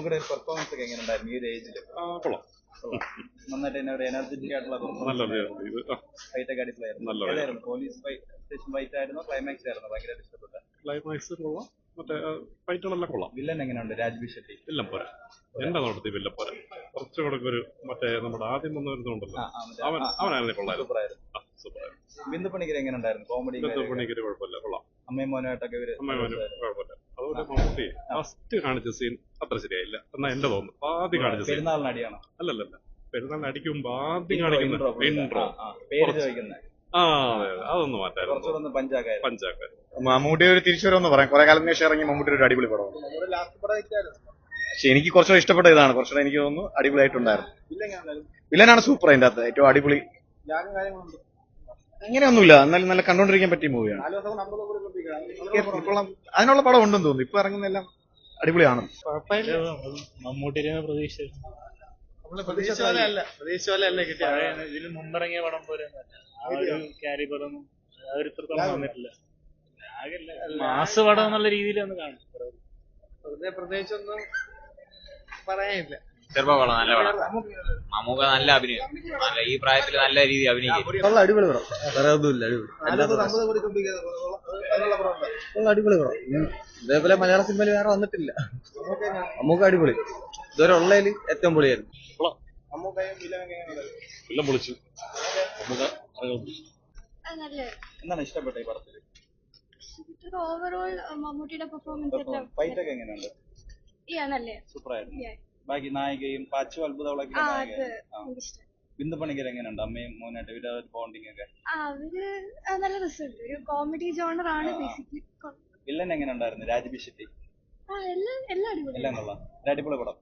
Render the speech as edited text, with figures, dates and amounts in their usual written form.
നിങ്ങളുടെ പെർഫോമൻസ് ഒക്കെ എങ്ങനെയുണ്ടായിരുന്നു ഈ ഒരു ഏജില്? കൊള്ളാം. നന്നായിട്ട് തന്നെ ഒരു എനർജറ്റിക് ആയിട്ടുള്ള ഫൈറ്റ് ഒക്കെ അടിപൊളിയായിരുന്നു. പോലീസ് സ്റ്റേഷൻ ഫൈറ്റ് ആയിരുന്നോ ക്ലൈമാക്സ് ആയിരുന്നോ ഭയങ്കര ഇഷ്ടപ്പെട്ട? ക്ലൈമാക്സ് കൊള്ളാം, മറ്റേ ഫൈറ്റുകളെല്ലാം കൊള്ളാം. വില്ലൻ എങ്ങനെയുണ്ട്? രാജ്ബി ഷെട്ടി വില്ലൻ പോരാ, എന്റെ നോട്ടത്തിൽ വില്ലൻ പോരാ. കുറച്ചുകൂടെ ഒരു മറ്റേ നമ്മുടെ ആദ്യം വന്ന വരുന്നുണ്ടല്ലോ, അവനായിരുന്നു കൊള്ളായിരുന്നു. സൂപ്പറായിരുന്നു. ബിന്ദു പണിക്കർ എങ്ങനെയുണ്ടായിരുന്നു? കോമഡി പണിക്കർ കുഴപ്പമില്ല, കൊള്ളാം. അമ്മയും മോനുമായിട്ടൊക്കെ കുഴപ്പമില്ല. അതുപോലെ മമ്മൂട്ടി ഫസ്റ്റ് കാണിച്ച സീൻ അത്ര ശരിയായില്ല എന്നാ എന്റെ തോന്നുന്നു. ആദ്യം കാണിച്ച സീൻ പെരുന്നാളിന് അടിയാണോ? അല്ലല്ല, പെരുന്നാളിന് അടിക്കുമ്പോ ആദ്യം കാണിക്കുന്ന ഇൻട്രോ പേര് ചോദിക്കുന്നത് അതൊന്ന് മാറ്റായിരുന്നു. പഞ്ചാക്കാര് മമ്മൂട്ടി ഒരു തിരിച്ചുവരെന്ന് പറയാം. കുറെ കാലം ശേഷം ഇറങ്ങി മമ്മൂട്ടി ഒരു അടിപൊളി പടമാണ്. പക്ഷെ എനിക്ക് കുറച്ചുകൂടെ ഇഷ്ടപ്പെട്ട ഇതാണ്. കുറച്ചുകൂടെ എനിക്ക് തോന്നുന്നു അടിപൊളിയായിട്ടുണ്ടായിരുന്നു. വില്ലനാണ് സൂപ്പർ. അതിന്റെ അകത്ത് ഏറ്റവും അടിപൊളി അങ്ങനെയൊന്നുമില്ല, എന്നാലും നല്ല കണ്ടോണ്ടിരിക്കാൻ പറ്റിയ മൂവിയാണ്. ഇപ്പോൾ അതിനുള്ള പടം ഉണ്ടെന്ന് തോന്നുന്നു. ഇപ്പൊ ഇറങ്ങുന്നതെല്ലാം അടിപൊളിയാണ്. മമ്മൂട്ടിയുടെ പ്രതീക്ഷ ഇതിന് മുമ്പിറങ്ങിയ പടം പോലെ ക്യാരിബറൊന്നും അവരിത്രത്തോളം വന്നിട്ടില്ല. മാസ് പടം എന്നുള്ള രീതിയിൽ ഒന്ന് കാണും. പ്രത്യേകിച്ചൊന്നും പറയാനില്ല. ചെറുപ്പ പടം, നല്ല പടം. മമ്മൂക്ക നല്ല അഭിനയം, നല്ല ഈ പ്രായത്തിൽ നല്ല രീതി അഭിനയിക്കും. അടിപൊളി പടം, വേറെ ഒന്നുമില്ല. അടിപൊളി പടം. ഇതേപോലെ മലയാള സിനിമയിൽ വേറെ വന്നിട്ടില്ല. മമ്മൂക്ക അടിപൊളി, ഇതുവരെ ഉള്ളതിൽ ഏറ്റവും പൊളിയായിരുന്നു. എന്താണ് ഇഷ്ടപ്പെട്ട ഈ പടത്തില്? ഓവറോൾ മമ്മൂട്ടിയുടെ പെർഫോമൻസ് ഫൈറ്റ് ഒക്കെ എങ്ങനെയുണ്ട്? സൂപ്പറായിരുന്നു. ബാക്കി നായികയും പാച്ചു അത്ഭുതങ്ങളൊക്കെ ബിന്ദു പണിക്കർ എങ്ങനെയുണ്ട്? അമ്മയും മോനായിട്ട് ഇവരുടെ ബോണ്ടിങ് ഒക്കെ അവര് നല്ല രസമുണ്ട്. ഒരു കോമഡി ജോണർ ആണ് ബേസിക്കലി. വില്ലൻ എങ്ങനെ ഉണ്ടായിരുന്നു? രാജ്ബി ഷെട്ടി എല്ലാം അടിപൊളി. എല്ലാം കൊള്ളാം. അടിപൊളി പടം.